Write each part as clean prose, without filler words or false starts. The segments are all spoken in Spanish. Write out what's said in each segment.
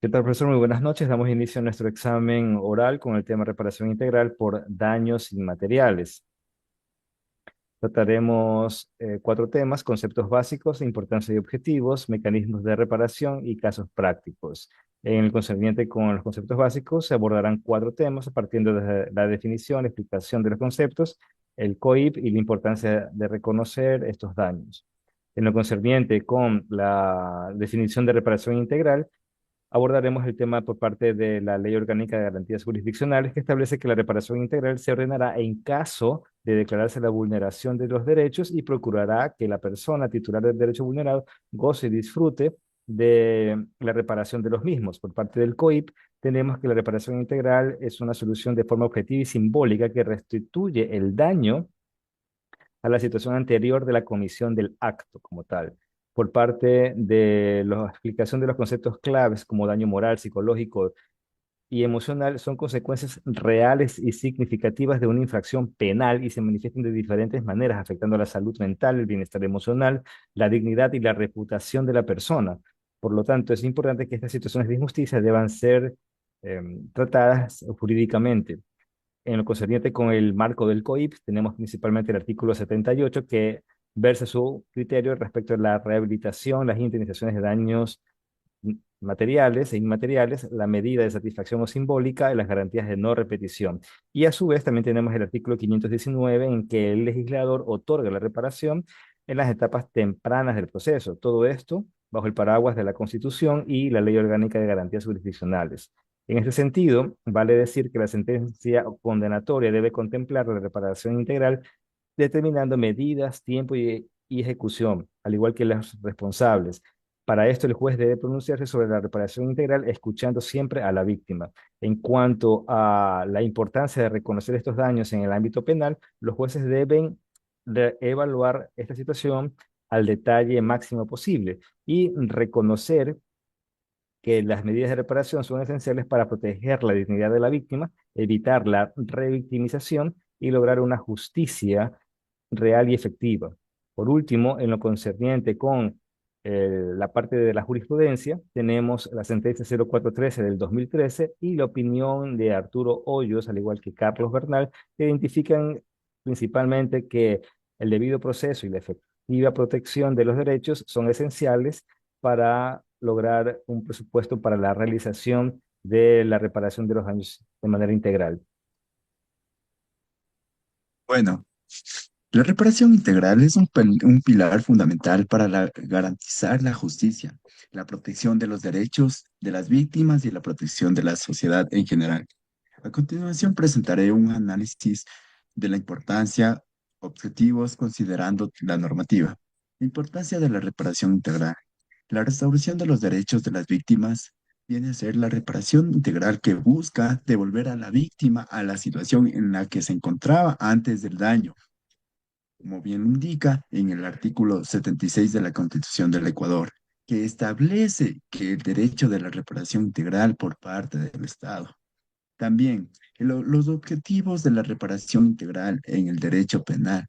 ¿Qué tal, profesor? Muy buenas noches. Damos inicio a nuestro examen oral con el tema reparación integral por daños inmateriales. Trataremos cuatro temas: conceptos básicos, importancia y objetivos, mecanismos de reparación y casos prácticos. En el concerniente con los conceptos básicos se abordarán cuatro temas partiendo de la definición, la explicación de los conceptos, el COIP y la importancia de reconocer estos daños. En lo concerniente con la definición de reparación integral, abordaremos el tema por parte de la Ley Orgánica de Garantías Jurisdiccionales, que establece que la reparación integral se ordenará en caso de declararse la vulneración de los derechos y procurará que la persona titular del derecho vulnerado goce y disfrute de la reparación de los mismos. Por parte del COIP, tenemos que la reparación integral es una solución de forma objetiva y simbólica que restituye el daño a la situación anterior de la comisión del acto como tal. Por parte de la explicación de los conceptos claves como daño moral, psicológico y emocional, son consecuencias reales y significativas de una infracción penal y se manifiestan de diferentes maneras, afectando la salud mental, el bienestar emocional, la dignidad y la reputación de la persona. Por lo tanto, es importante que estas situaciones de injusticia deban ser tratadas jurídicamente. En lo concerniente con el marco del COIP, tenemos principalmente el artículo 78 que versa su criterio respecto a la rehabilitación, las indemnizaciones de daños materiales e inmateriales, la medida de satisfacción o simbólica y las garantías de no repetición. Y a su vez también tenemos el artículo 519 en que el legislador otorga la reparación en las etapas tempranas del proceso. Todo esto bajo el paraguas de la Constitución y la Ley Orgánica de Garantías Jurisdiccionales. En este sentido, vale decir que la sentencia condenatoria debe contemplar la reparación integral, determinando medidas, tiempo y ejecución, al igual que los responsables. Para esto, el juez debe pronunciarse sobre la reparación integral, escuchando siempre a la víctima. En cuanto a la importancia de reconocer estos daños en el ámbito penal, los jueces deben evaluar esta situación al detalle máximo posible y reconocer que las medidas de reparación son esenciales para proteger la dignidad de la víctima, evitar la revictimización y lograr una justicia real y efectiva. Por último, en lo concerniente con la parte de la jurisprudencia, tenemos la sentencia 0413 del 2013 y la opinión de Arturo Hoyos, al igual que Carlos Bernal, que identifican principalmente que el debido proceso y la efectiva protección de los derechos son esenciales para lograr un presupuesto para la realización de la reparación de los daños de manera integral. Bueno, la reparación integral es un pilar fundamental para garantizar la justicia, la protección de los derechos de las víctimas y la protección de la sociedad en general. A continuación presentaré un análisis de la importancia, objetivos considerando la normativa. La importancia de la reparación integral. La restauración de los derechos de las víctimas viene a ser la reparación integral que busca devolver a la víctima a la situación en la que se encontraba antes del daño, como bien lo indica en el artículo 76 de la Constitución del Ecuador, que establece que el derecho de la reparación integral por parte del Estado. También los objetivos de la reparación integral en el derecho penal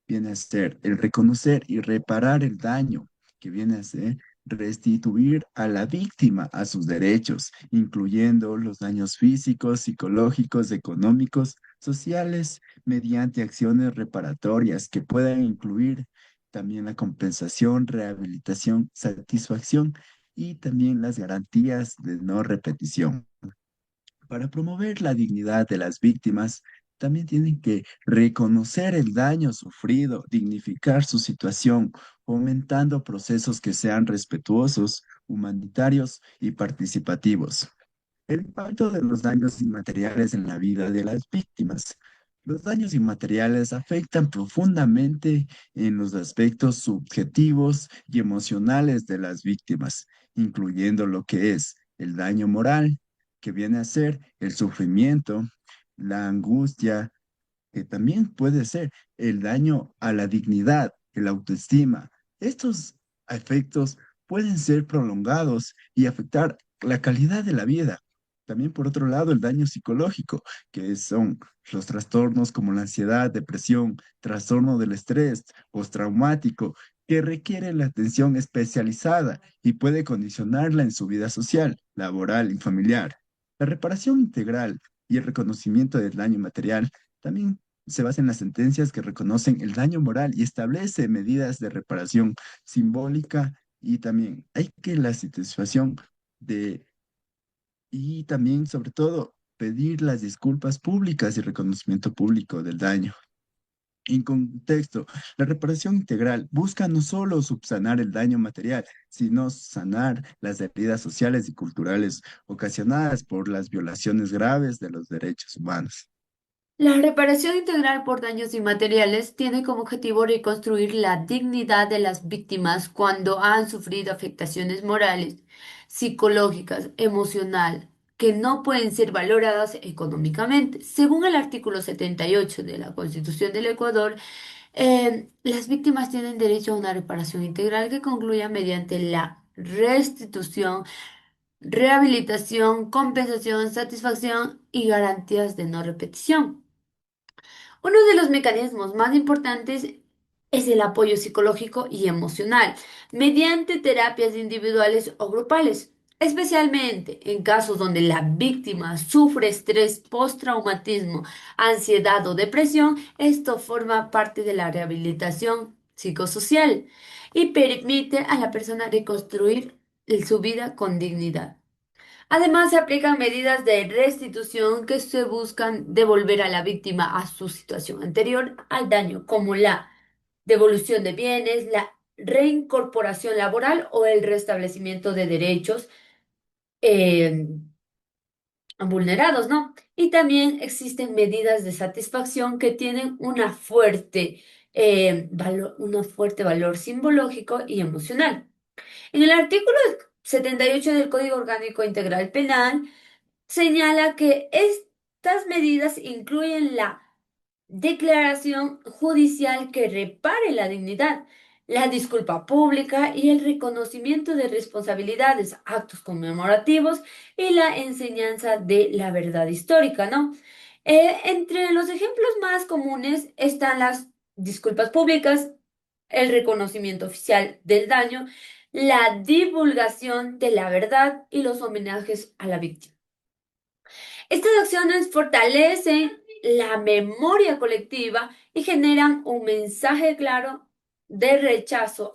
viene a ser el reconocer y reparar el daño, que viene a ser restituir a la víctima a sus derechos, incluyendo los daños físicos, psicológicos, económicos, sociales, mediante acciones reparatorias que puedan incluir también la compensación, rehabilitación, satisfacción y también las garantías de no repetición. Para promover la dignidad de las víctimas, también tienen que reconocer el daño sufrido, dignificar su situación, fomentando procesos que sean respetuosos, humanitarios y participativos. El impacto de los daños inmateriales en la vida de las víctimas. Los daños inmateriales afectan profundamente en los aspectos subjetivos y emocionales de las víctimas, incluyendo lo que es el daño moral, que viene a ser el sufrimiento, la angustia, que también puede ser el daño a la dignidad, la autoestima. Estos efectos pueden ser prolongados y afectar la calidad de la vida. También, por otro lado, el daño psicológico, que son los trastornos como la ansiedad, depresión, trastorno del estrés, postraumático, que requiere la atención especializada y puede condicionarla en su vida social, laboral y familiar. La reparación integral y el reconocimiento del daño material también se basa en las sentencias que reconocen el daño moral y establece medidas de reparación simbólica y también hay que la satisfacción de, y también sobre todo pedir las disculpas públicas y reconocimiento público del daño. En contexto, la reparación integral busca no solo subsanar el daño material, sino sanar las heridas sociales y culturales ocasionadas por las violaciones graves de los derechos humanos. La reparación integral por daños inmateriales tiene como objetivo reconstruir la dignidad de las víctimas cuando han sufrido afectaciones morales, psicológicas, emocional, que no pueden ser valoradas económicamente. Según el artículo 78 de la Constitución del Ecuador, las víctimas tienen derecho a una reparación integral que concluya mediante la restitución, rehabilitación, compensación, satisfacción y garantías de no repetición. Uno de los mecanismos más importantes es el apoyo psicológico y emocional, mediante terapias individuales o grupales, especialmente en casos donde la víctima sufre estrés postraumatismo, ansiedad o depresión. Esto forma parte de la rehabilitación psicosocial y permite a la persona reconstruir su vida con dignidad. Además, se aplican medidas de restitución que se buscan devolver a la víctima a su situación anterior al daño, como la devolución de bienes, la reincorporación laboral o el restablecimiento de derechos eh, vulnerados, ¿no? Y también existen medidas de satisfacción que tienen un fuerte valor simbológico y emocional. En el artículo 78 del Código Orgánico Integral Penal, señala que estas medidas incluyen la declaración judicial que repare la dignidad, la disculpa pública y el reconocimiento de responsabilidades, actos conmemorativos y la enseñanza de la verdad histórica, ¿no? Entre los ejemplos más comunes están las disculpas públicas, el reconocimiento oficial del daño, la divulgación de la verdad y los homenajes a la víctima. Estas acciones fortalecen la memoria colectiva y generan un mensaje claro de rechazo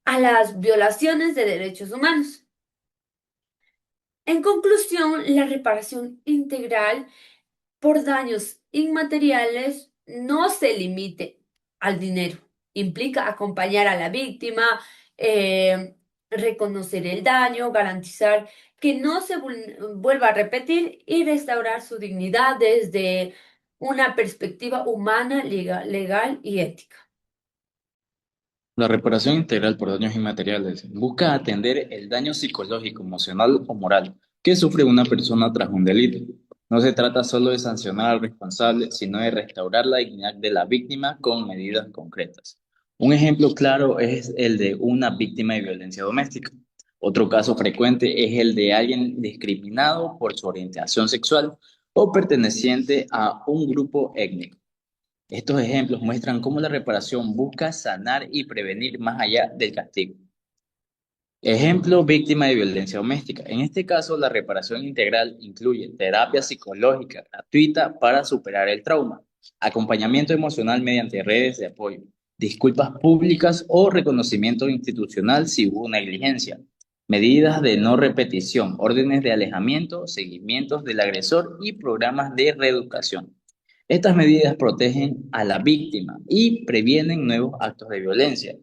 a las violaciones de derechos humanos. En conclusión, la reparación integral por daños inmateriales no se limite al dinero. Implica acompañar a la víctima, eh, reconocer el daño, garantizar que no se vuelva a repetir y restaurar su dignidad desde una perspectiva humana, legal y ética. La reparación integral por daños inmateriales busca atender el daño psicológico, emocional o moral que sufre una persona tras un delito. No se trata solo de sancionar al responsable, sino de restaurar la dignidad de la víctima con medidas concretas. Un ejemplo claro es el de una víctima de violencia doméstica. Otro caso frecuente es el de alguien discriminado por su orientación sexual o perteneciente a un grupo étnico. Estos ejemplos muestran cómo la reparación busca sanar y prevenir más allá del castigo. Ejemplo, víctima de violencia doméstica. En este caso, la reparación integral incluye terapia psicológica gratuita para superar el trauma, acompañamiento emocional mediante redes de apoyo, disculpas públicas o reconocimiento institucional si hubo negligencia, medidas de no repetición, órdenes de alejamiento, seguimientos del agresor y programas de reeducación. Estas medidas protegen a la víctima y previenen nuevos actos de violencia.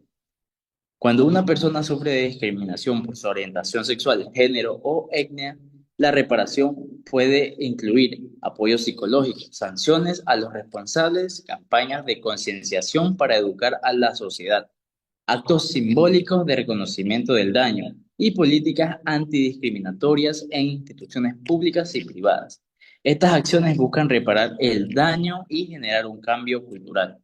Cuando una persona sufre de discriminación por su orientación sexual, género o etnia, la reparación puede incluir apoyo psicológico, sanciones a los responsables, campañas de concienciación para educar a la sociedad, actos simbólicos de reconocimiento del daño y políticas antidiscriminatorias en instituciones públicas y privadas. Estas acciones buscan reparar el daño y generar un cambio cultural.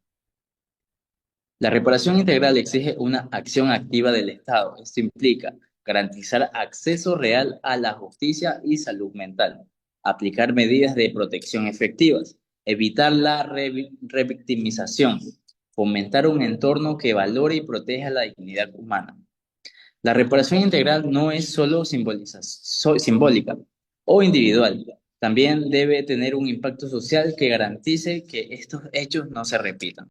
La reparación integral exige una acción activa del Estado. Esto implica garantizar acceso real a la justicia y salud mental, aplicar medidas de protección efectivas, evitar la revictimización, fomentar un entorno que valore y proteja la dignidad humana. La reparación integral no es solo simbólica o individual, también debe tener un impacto social que garantice que estos hechos no se repitan.